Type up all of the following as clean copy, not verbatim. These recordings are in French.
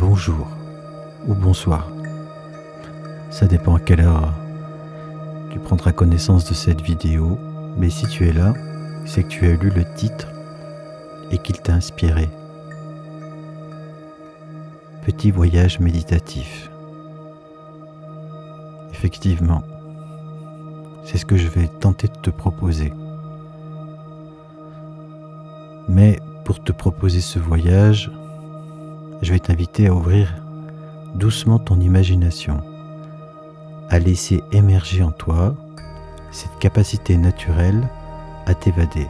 bonjour ou bonsoir. Ça dépend à quelle heure tu prendras connaissance de cette vidéo, mais si tu es là, c'est que tu as lu le titre et qu'il t'a inspiré. Petit voyage méditatif. Effectivement, c'est ce que je vais tenter de te proposer. Mais pour te proposer ce voyage, je vais t'inviter à ouvrir doucement ton imagination, à laisser émerger en toi cette capacité naturelle à t'évader.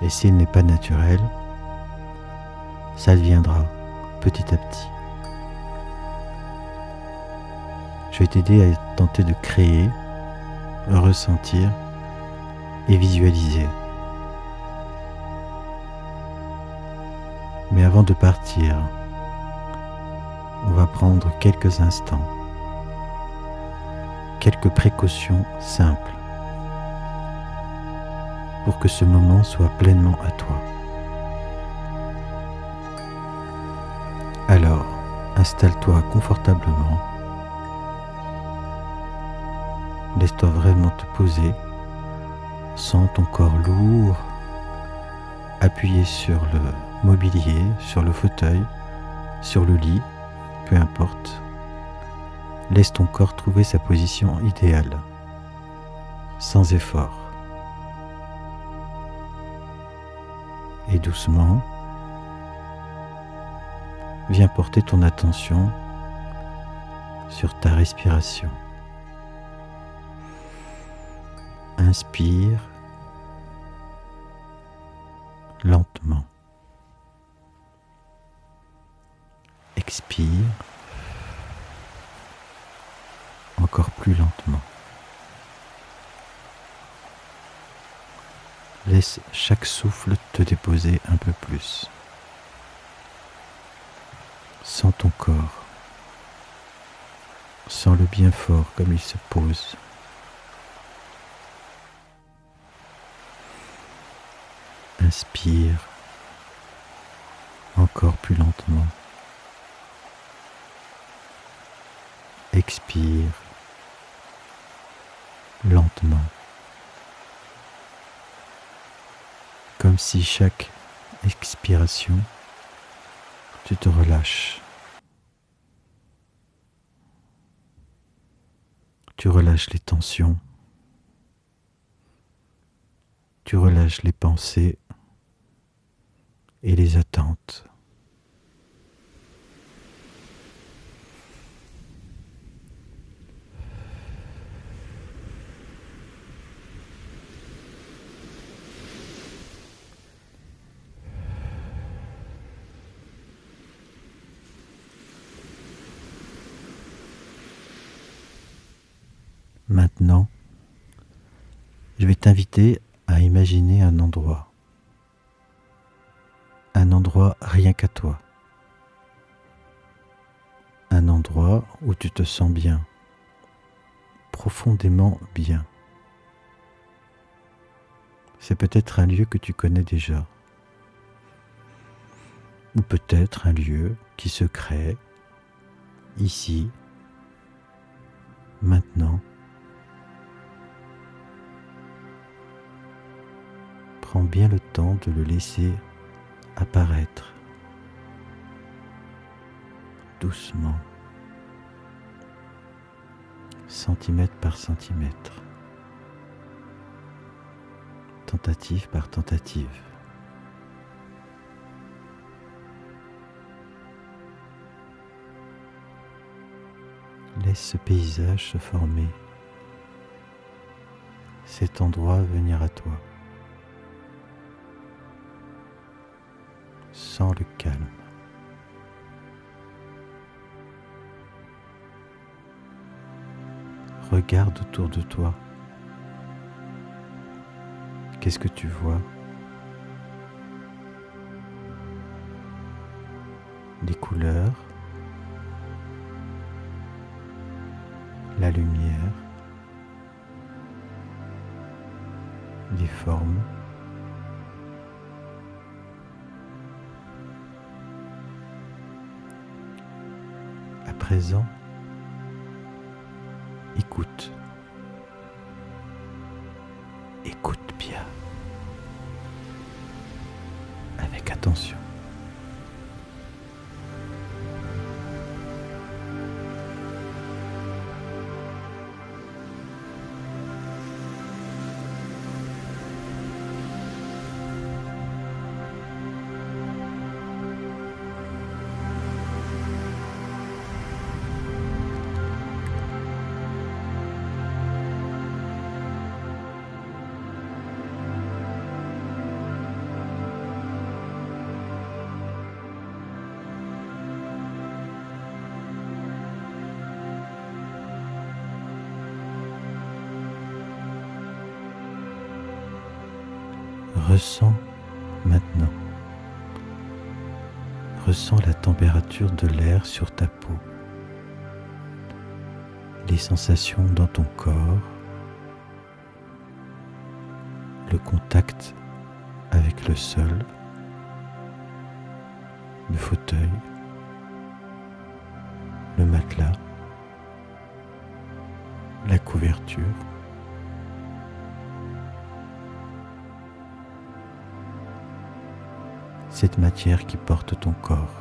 Et s'il n'est pas naturel, ça deviendra petit à petit. Je vais t'aider à tenter de créer, ressentir et visualiser. Mais avant de partir, on va prendre quelques instants, quelques précautions simples pour que ce moment soit pleinement à toi. Alors, installe-toi confortablement. Laisse-toi vraiment te poser. Sens ton corps lourd appuyé sur le mobilier, sur le fauteuil, sur le lit, peu importe. Laisse ton corps trouver sa position idéale, sans effort. Et doucement, viens porter ton attention sur ta respiration. Inspire lentement. Expire encore plus lentement. Laisse chaque souffle te déposer un peu plus. Sens ton corps. Sens-le bien fort comme il se pose. Inspire encore plus lentement. Expire lentement. Comme si chaque expiration, tu te relâches. Tu relâches les tensions. Tu relâches les pensées et les attentes. Maintenant, je vais t'inviter à imaginer un endroit rien qu'à toi, un endroit où tu te sens bien, profondément bien. C'est peut-être un lieu que tu connais déjà, ou peut-être un lieu qui se crée ici, maintenant. Prends bien le temps de le laisser apparaître doucement, centimètre par centimètre, tentative par tentative. Laisse ce paysage se former, cet endroit venir à toi. Sens le calme. Regarde autour de toi. Qu'est-ce que tu vois? Les couleurs, la lumière, les formes. présent, écoute. Écoute bien, avec attention. Ressens maintenant. Ressens la température de l'air sur ta peau, les sensations dans ton corps, le contact avec le sol, le fauteuil, le matelas, la couverture. Cette matière qui porte ton corps.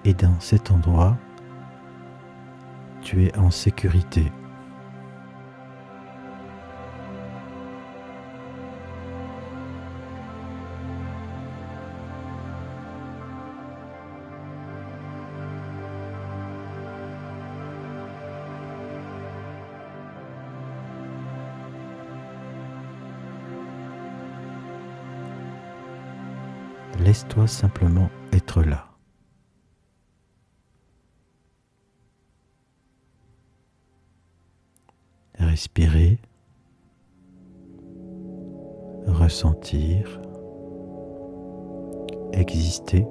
Et dans cet endroit, tu es en sécurité. Laisse-toi simplement être là. Respirer, ressentir, exister.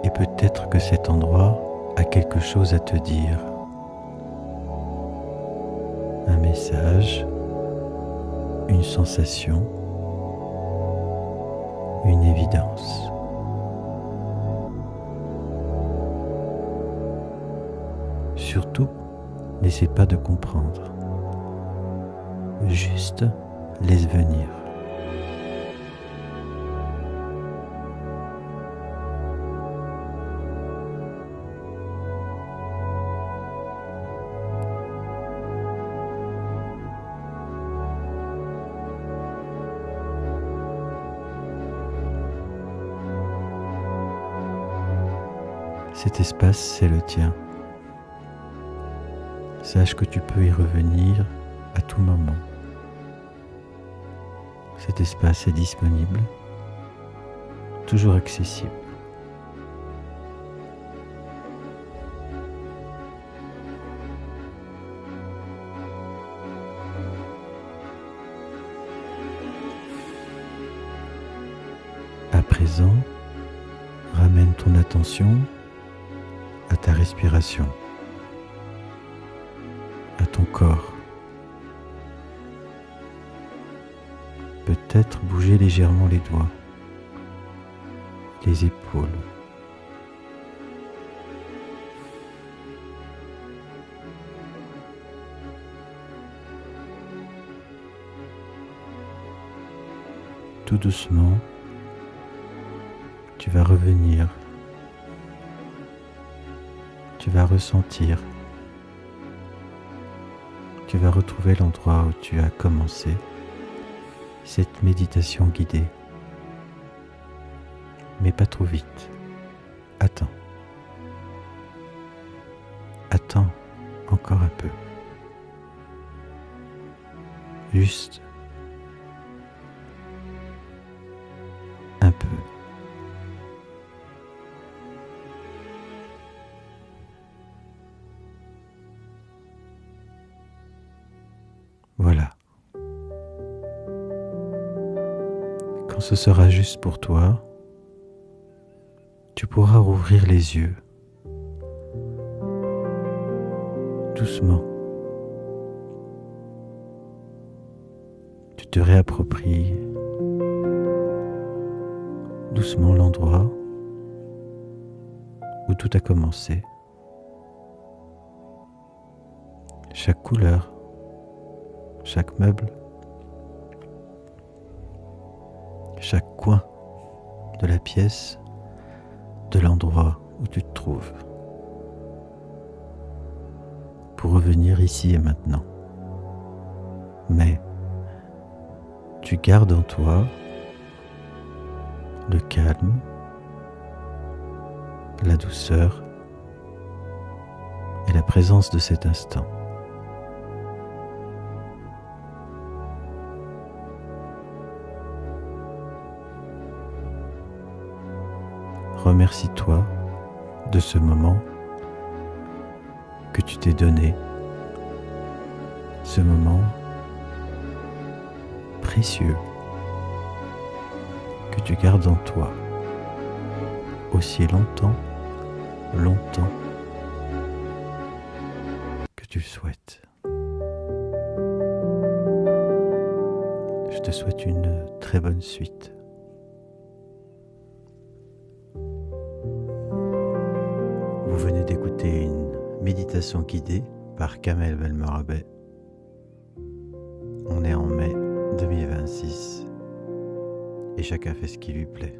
Et peut-être que cet endroit a quelque chose à te dire. Un message, une sensation, une évidence. Surtout, n'essaie pas de comprendre. Juste laisse venir. Cet espace, c'est le tien. Sache que tu peux y revenir à tout moment. Cet espace est disponible, toujours accessible. À présent, ramène ton attention à ta respiration, à ton corps. Peut-être bouger légèrement les doigts, les épaules. Tout doucement, tu vas revenir. Tu vas ressentir, tu vas retrouver l'endroit où tu as commencé cette méditation guidée. Mais pas trop vite. Attends. Attends encore un peu. Juste un peu. Voilà. Quand ce sera juste pour toi, tu pourras rouvrir les yeux doucement, tu te réappropries doucement l'endroit où tout a commencé. Chaque couleur, chaque meuble, chaque coin de la pièce, de l'endroit où tu te trouves, pour revenir ici et maintenant. Mais tu gardes en toi le calme, la douceur et la présence de cet instant. Remercie-toi de ce moment que tu t'es donné, ce moment précieux que tu gardes en toi aussi longtemps que tu le souhaites. Je te souhaite une très bonne suite. Vous venez d'écouter une méditation guidée par Kamel Belmerabet. On est en mai 2026 et chacun fait ce qui lui plaît.